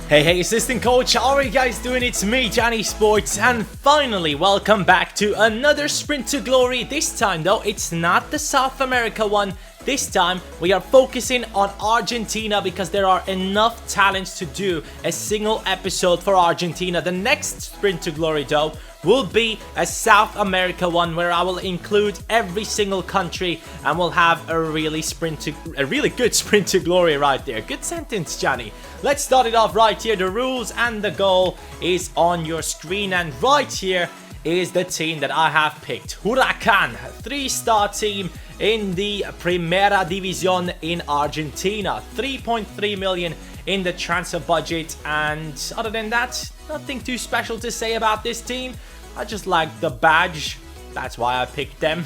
Hey, assistant coach, how are you guys doing? It's me, Johnny Sports, and finally welcome back to another Sprint to Glory. This time though, it's not the South America one. This time we are focusing on Argentina because there are enough talents to do a single episode for Argentina. The next Sprint to Glory though will be a South America one where I will include every single country and we'll have a really good Sprint to Glory right there. Good sentence, Johnny. Let's start it off right here. The rules and the goal is on your screen, and right here is the team that I have picked. Huracan, 3-star team in the Primera Division in Argentina. 3.3 million in the transfer budget, and other than that, nothing too special to say about this team. I just like the badge. That's why I picked them.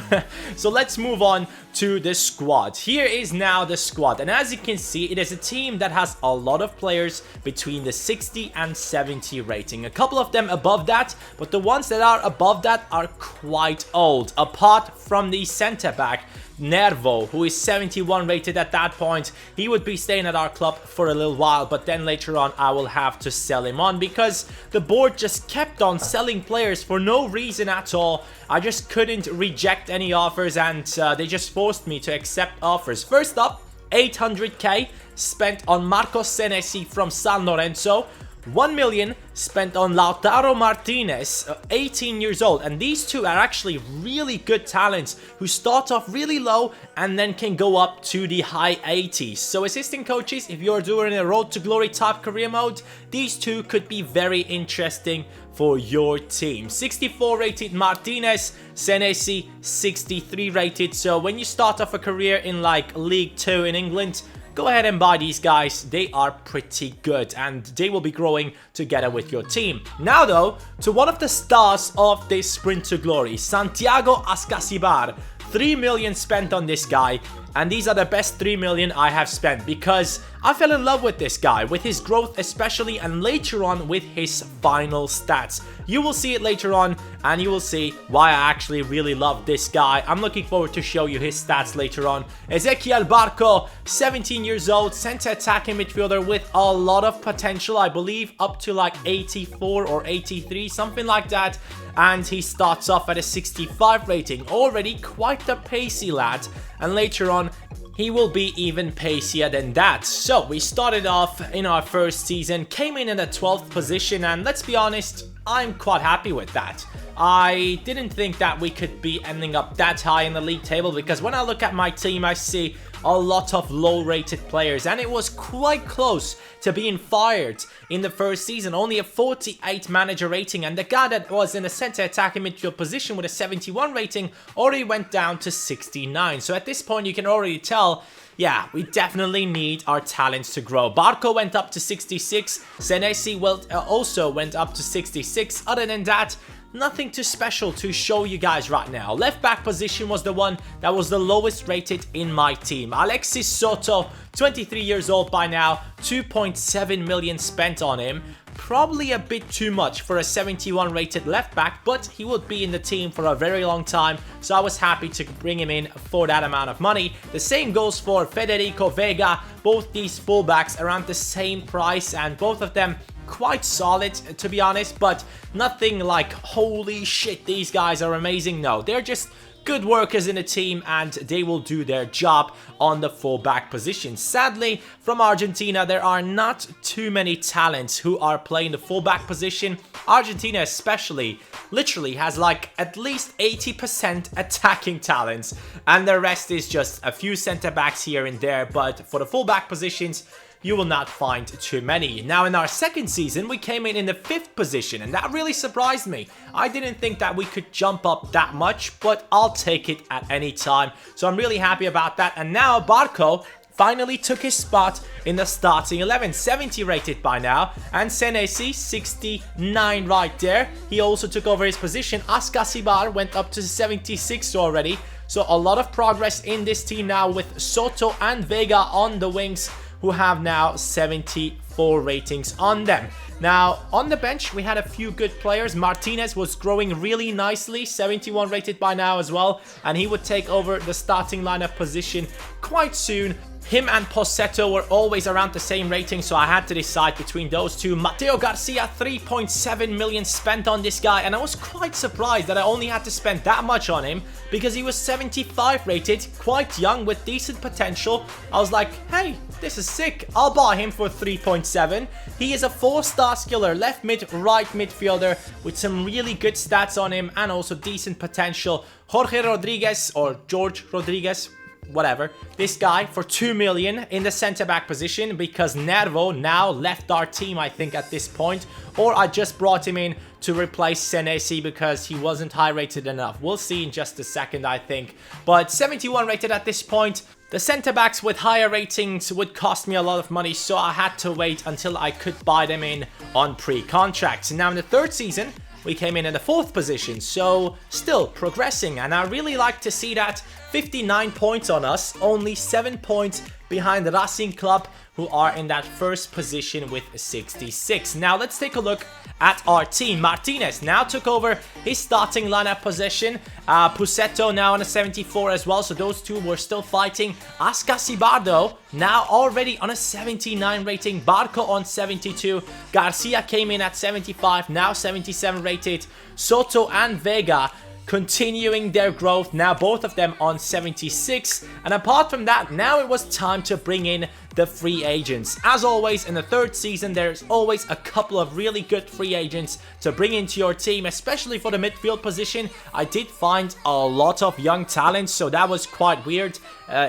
So let's move on to the squad. Here is now the squad, and as you can see, it is a team that has a lot of players between the 60 and 70 rating. A couple of them above that, but the ones that are above that are quite old. Apart from the center back, Nervo, who is 71 rated at that point. He would be staying at our club for a little while, but then later on I will have to sell him on because the board just kept on selling players for no reason at all. I just couldn't reject any offers, and they just forced me to accept offers. First up, 800k spent on Marcos Senesi from San Lorenzo. 1 million spent on Lautaro Martinez, 18 years old, and these two are actually really good talents who start off really low and then can go up to the high 80s. So assistant coaches, if you're doing a road to glory type career mode, these two could be very interesting for your team. 64 rated Martinez, Senesi 63 rated. So when you start off a career in like League 2 in England, go ahead and buy these guys. They are pretty good and they will be growing together with your team. Now though, to one of the stars of this Sprint to Glory, Santiago Ascasibar. 3 million spent on this guy, and these are the best 3 million I have spent because I fell in love with this guy, with his growth especially, and later on with his final stats. You will see it later on, and you will see why I actually really love this guy. I'm looking forward to show you his stats later on. Ezequiel Barco, 17 years old, center attacking midfielder with a lot of potential. I believe up to like 84 or 83, something like that. And he starts off at a 65 rating, already quite the pacey lad, and later on he will be even pacier than that. So we started off in our first season, came in the 12th position, and let's be honest, I'm quite happy with that. I didn't think that we could be ending up that high in the league table because when I look at my team, I see a lot of low-rated players, and it was quite close to being fired in the first season. Only a 48 manager rating, and the guy that was in the center attacking midfield position with a 71 rating already went down to 69. So at this point, you can already tell, yeah, we definitely need our talents to grow. Barco went up to 66. Senesi also went up to 66. Other than that, nothing too special to show you guys right now. Left back position was the one that was the lowest rated in my team. Alexis Soto, 23 years old by now, 2.7 million spent on him. Probably a bit too much for a 71 rated left back, but he would be in the team for a very long time, so I was happy to bring him in for that amount of money. The same goes for Federico Vega. Both these fullbacks around the same price, and both of them quite solid to be honest, but nothing like holy shit these guys are amazing. No, they're just good workers in the team and they will do their job on the fullback position. Sadly, from Argentina, there are not too many talents who are playing the fullback position. Argentina especially literally has like at least 80% attacking talents, and the rest is just a few center backs here and there, but for the fullback positions, you will not find too many. Now in our second season, we came in the 5th position, and that really surprised me. I didn't think that we could jump up that much, but I'll take it at any time. So I'm really happy about that. And now Barco finally took his spot in the starting 11, 70 rated by now, and Senesi 69 right there. He also took over his position. Ascasibar went up to 76 already. So a lot of progress in this team now with Soto and Vega on the wings, who have now 74 ratings on them. Now, on the bench, we had a few good players. Martinez was growing really nicely, 71 rated by now as well, and he would take over the starting lineup position quite soon. Him and Posetto were always around the same rating, so I had to decide between those two. Mateo Garcia, 3.7 million spent on this guy, and I was quite surprised that I only had to spend that much on him because he was 75 rated, quite young with decent potential. I was like, hey, this is sick. I'll buy him for 3.7. He is a 4-star skiller, left mid, right midfielder with some really good stats on him and also decent potential. Jorge Rodriguez, or George Rodriguez, whatever, this guy for 2 million in the center back position because Nervo now left our team, I think, at this point, or I just brought him in to replace Senesi because he wasn't high rated enough. We'll see in just a second, I think, but 71 rated at this point. The center backs with higher ratings would cost me a lot of money, so I had to wait until I could buy them in on pre-contracts. Now in the third season, we came in the 4th position, so still progressing, and I really like to see that. 59 points on us, only 7 points behind the Racing Club, who are in that 1st position with 66. Now let's take a look at our team. Martinez now took over his starting lineup position. Posetto now on a 74 as well, so those two were still fighting. Ascasibardo now already on a 79 rating. Barco on 72. Garcia came in at 75, now 77 rated. Soto and Vega continuing their growth, now both of them on 76. And apart from that, now it was time to bring in the free agents. As always, in the 3rd season, there's always a couple of really good free agents to bring into your team, especially for the midfield position. I did find a lot of young talents, so that was quite weird.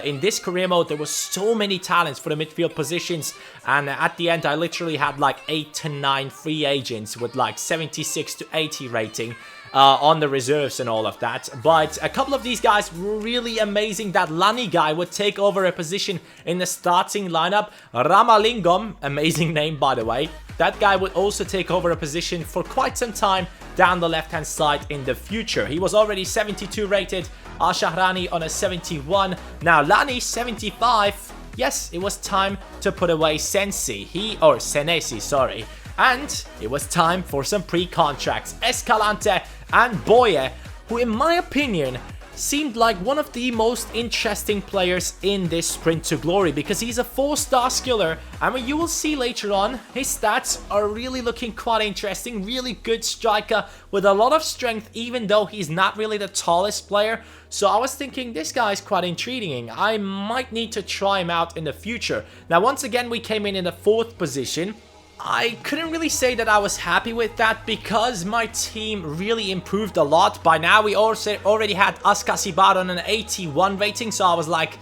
In this career mode, there was so many talents for the midfield positions, and at the end, I literally had like 8 to 9 free agents with like 76 to 80 rating. On the reserves and all of that. But a couple of these guys were really amazing. That Lani guy would take over a position in the starting lineup. Ramalingam, amazing name by the way. That guy would also take over a position for quite some time down the left hand side in the future. He was already 72 rated. Al-Shahrani on a 71. Now Lani 75. Yes, it was time to put away Senesi, sorry. And it was time for some pre-contracts. Escalante and Boye, who in my opinion seemed like one of the most interesting players in this sprint to glory because he's a 4-star skiller, and when you will see later on, his stats are really looking quite interesting. Really good striker with a lot of strength, even though he's not really the tallest player. So I was thinking this guy is quite intriguing. I might need to try him out in the future. Now once again, we came in the 4th position. I couldn't really say that I was happy with that because my team really improved a lot. By now we also already had Ascasibar on an 81 rating, so I was like,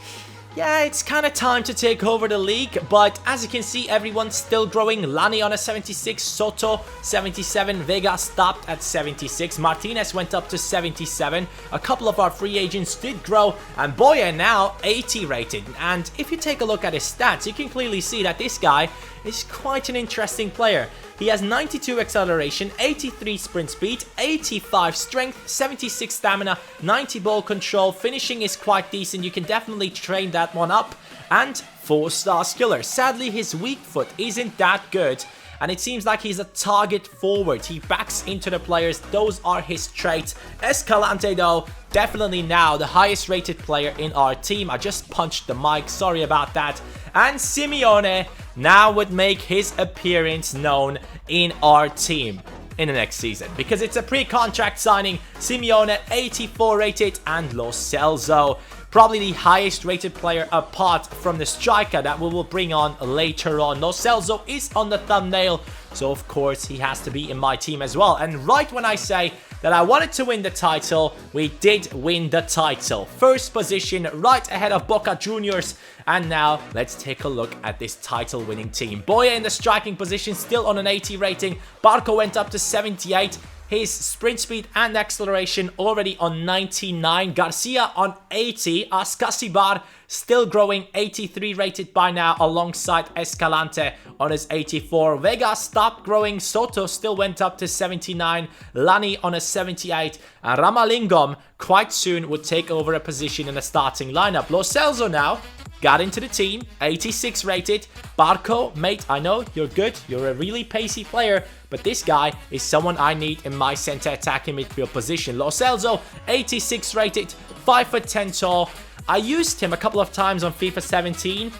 yeah, it's kind of time to take over the league. But as you can see, everyone's still growing. Lani on a 76, Soto 77, Vega stopped at 76, Martinez went up to 77. A couple of our free agents did grow, and Boye now 80 rated. And if you take a look at his stats, you can clearly see that this guy is quite an interesting player. He has 92 acceleration, 83 sprint speed, 85 strength, 76 stamina, 90 ball control. Finishing is quite decent. You can definitely train that one up. And 4-star skiller. Sadly, his weak foot isn't that good, and it seems like he's a target forward. He backs into the players. Those are his traits. Escalante, though, definitely now the highest rated player in our team. I just punched the mic. Sorry about that. And Simeone now would make his appearance known in our team in the next season because it's a pre-contract signing. Simeone 84 rated, and Lo Celso probably the highest rated player apart from the striker that we will bring on later on. Lo Celso is on the thumbnail, so of course he has to be in my team as well. And right when I say that I wanted to win the title, we did win the title. 1st position, right ahead of Boca Juniors. And now let's take a look at this title winning team. Boye in the striking position, still on an 80 rating. Barco went up to 78. His sprint speed and acceleration already on 99. Garcia on 80. Ascasibar still growing, 83 rated by now, alongside Escalante on his 84. Vega stopped growing. Soto still went up to 79. Lani on a 78. And Ramalingam quite soon would take over a position in the starting lineup. Lo Celso now got into the team, 86 rated. Barco, mate, I know you're good. You're a really pacey player, but this guy is someone I need in my center attacking midfield position. Lo Celso, 86 rated, 5'10" tall. I used him a couple of times on FIFA 17.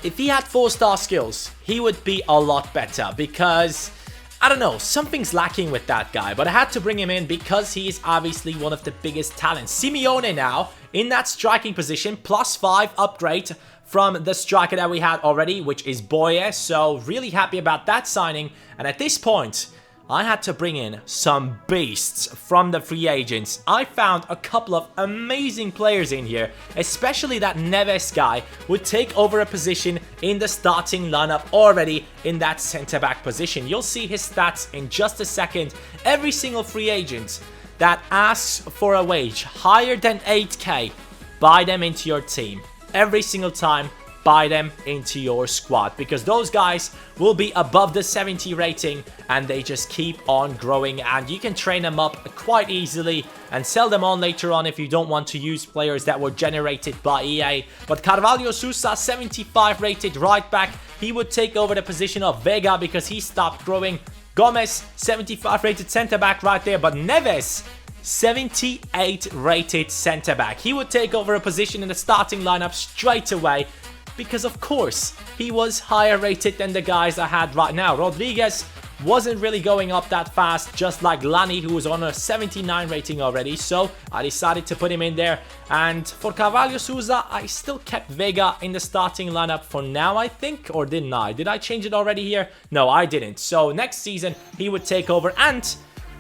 If he had 4-star skills, he would be a lot better because, I don't know, something's lacking with that guy. But I had to bring him in because he is obviously one of the biggest talents. Simeone now in that striking position, +5 upgrade from the striker that we had already, which is Boye. So really happy about that signing. And at this point, I had to bring in some beasts from the free agents. I found a couple of amazing players in here, especially that Neves guy would take over a position in the starting lineup already in that centre-back position. You'll see his stats in just a second. Every single free agent that asks for a wage higher than 8k, buy them into your team. Every single time, buy them into your squad because those guys will be above the 70 rating and they just keep on growing, and you can train them up quite easily and sell them on later on if you don't want to use players that were generated by EA. But Carvalho Sousa, 75 rated right back, he would take over the position of Vega because he stopped growing. Gomez, 75 rated centre back right there, but Neves, 78 rated centre back. He would take over a position in the starting lineup straight away because of course he was higher rated than the guys I had right now. Rodriguez wasn't really going up that fast, just like Lani, who was on a 79 rating already, so I decided to put him in there. And for Carvalho Sousa, I still kept Vega in the starting lineup for now, I think, or didn't I? Did I change it already here? No, I didn't. So next season he would take over. And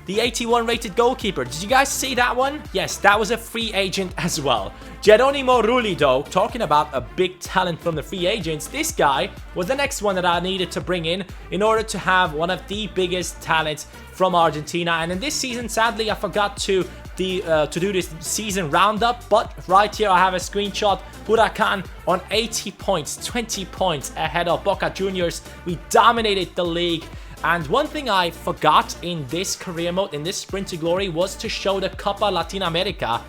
the 81 rated goalkeeper, did you guys see that one? Yes, that was a free agent as well. Geronimo Rulli though, talking about a big talent from the free agents, this guy was the next one that I needed to bring in order to have one of the biggest talents from Argentina. And in this season, sadly, I forgot to do this season roundup, but right here I have a screenshot. Huracan on 80 points, 20 points ahead of Boca Juniors. We dominated the league. And one thing I forgot in this career mode, in this Sprint to Glory, was to show the Copa Latin America.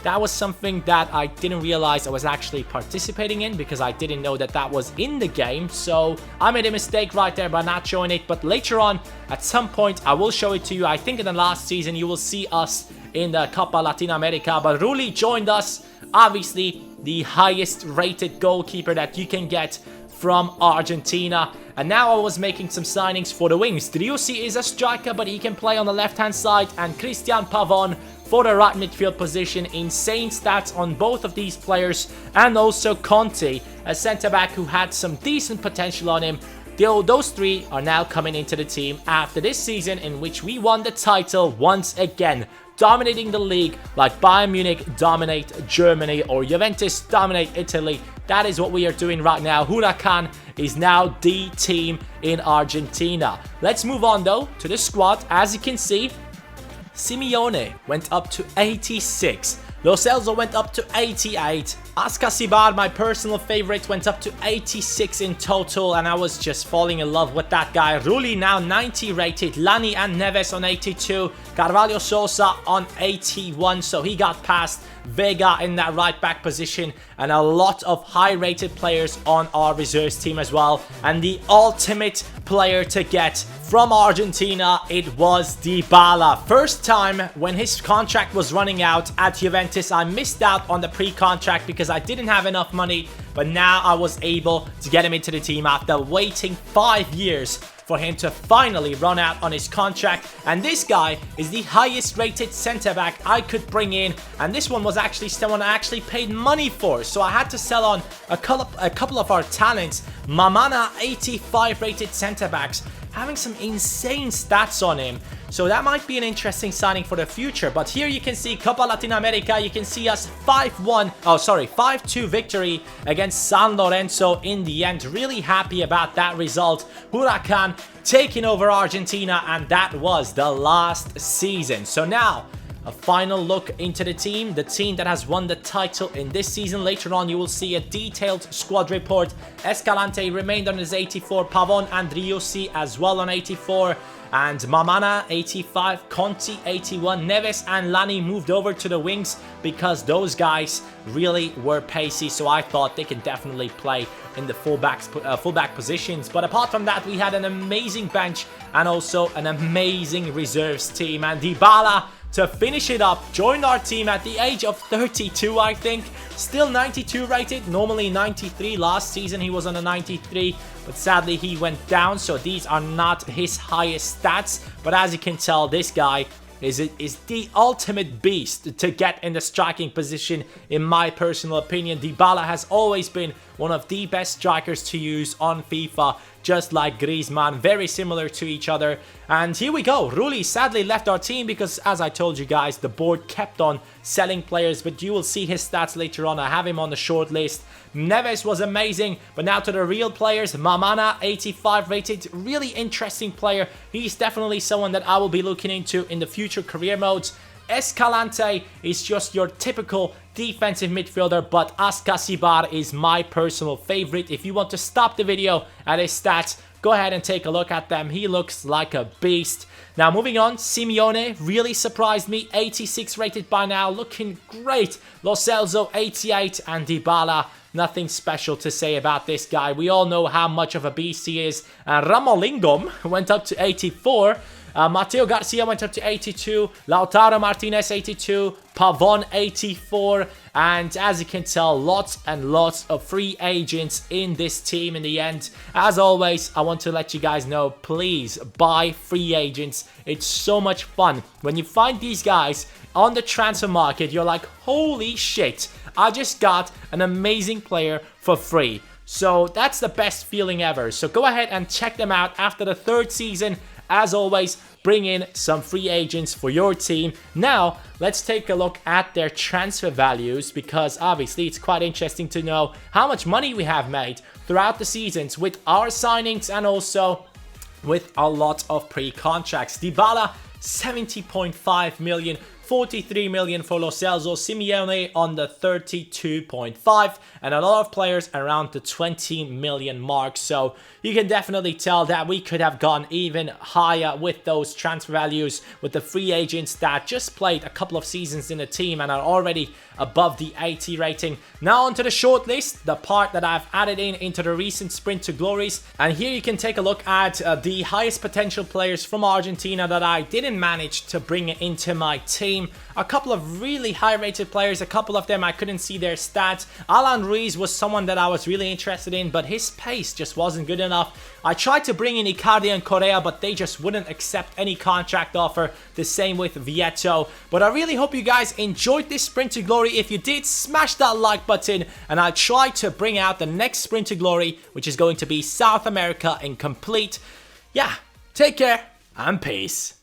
That was something that I didn't realize I was actually participating in because I didn't know that that was in the game. So I made a mistake right there by not showing it. But later on, at some point, I will show it to you. I think in the last season, you will see us in the Copa Latin America. But Rulli joined us. Obviously, the highest rated goalkeeper that you can get from Argentina. And now I was making some signings for the wings. Driussi is a striker, but he can play on the left-hand side. And Christian Pavon for the right midfield position. Insane stats on both of these players. And also Conte, a centre-back who had some decent potential on him. Those three are now coming into the team after this season in which we won the title once again. Dominating the league like Bayern Munich dominate Germany or Juventus dominate Italy. That is what we are doing right now. Huracan is now the team in Argentina. Let's move on though to the squad. As you can see, Simeone went up to 86. Lo Celso went up to 88. Ascasibar, my personal favorite, went up to 86 in total, and I was just falling in love with that guy. Rulli now 90 rated. Lani and Neves on 82. Carvalho Sousa on 81, so he got past Vega in that right back position, and a lot of high rated players on our reserves team as well. And the ultimate player to get from Argentina, it was Dybala. First time when his contract was running out at Juventus, I missed out on the pre-contract because I didn't have enough money, but now I was able to get him into the team after waiting 5 years for him to finally run out on his contract. And this guy is the highest rated centre back I could bring in, and this one was actually someone I actually paid money for, so I had to sell on a couple of our talents. Mamana, 85 rated centre backs, having some insane stats on him. So that might be an interesting signing for the future. But here you can see Copa Latin America. You can see us 5-2 victory against San Lorenzo in the end. Really happy about that result. Huracan taking over Argentina, and that was the last season. So now, a final look into the team that has won the title in this season. Later on, you will see a detailed squad report. Escalante remained on his 84, Pavon and Driussi as well on 84, and Mamana 85, Conti 81, Neves and Lani moved over to the wings because those guys really were pacey, so I thought they could definitely play in the fullback positions. But apart from that, we had an amazing bench and also an amazing reserves team. And Dybala to finish it up. Joined our team at the age of 32, I think. Still 92 rated, normally 93. Last season he was on a 93, but sadly he went down, so these are not his highest stats. But as you can tell, this guy is the ultimate beast to get in the striking position, in my personal opinion. Dybala has always been one of the best strikers to use on FIFA, just like Griezmann, very similar to each other. And here we go. Rulli sadly left our team because, as I told you guys, the board kept on selling players, but you will see his stats later on. I have him on the short list. Neves was amazing, but now to the real players. Mamana, 85 rated, really interesting player. He's definitely someone that I will be looking into in the future career modes. Escalante is just your typical defensive midfielder, but Ascasibar is my personal favorite. If you want to stop the video at his stats, go ahead and take a look at them. He looks like a beast. Now moving on, Simeone really surprised me. 86 rated by now, looking great. Lo Celso, 88, and Dybala, nothing special to say about this guy. We all know how much of a beast he is. Ramolingom went up to 84. Mateo Garcia went up to 82, Lautaro Martinez 82, Pavon 84, and as you can tell, lots and lots of free agents in this team in the end. As always, I want to let you guys know, please buy free agents. It's so much fun. When you find these guys on the transfer market, you're like, holy shit, I just got an amazing player for free. So that's the best feeling ever. So go ahead and check them out after the 3rd season. As always, bring in some free agents for your team. Now, let's take a look at their transfer values, because obviously it's quite interesting to know how much money we have made throughout the seasons with our signings and also with a lot of pre-contracts. Dybala, 70.5 million. 43 million for Lo Celso, Simeone on the 32.5, and a lot of players around the 20 million mark. So you can definitely tell that we could have gone even higher with those transfer values, with the free agents that just played a couple of seasons in the team and are already above the 80 rating. Now onto the short list, the part that I've added into the recent sprint to glories. And here you can take a look at the highest potential players from Argentina that I didn't manage to bring into my team. A couple of really high rated players, a couple of them I couldn't see their stats. Alan Ruiz was someone that I was really interested in, but his pace just wasn't good enough. I tried to bring in Icardi and Correa, but they just wouldn't accept any contract offer. The same with Vieto. But I really hope you guys enjoyed this sprint to glory. If you did, smash that like button, and I'll try to bring out the next sprint to glory, which is going to be South America incomplete. Yeah, take care and peace.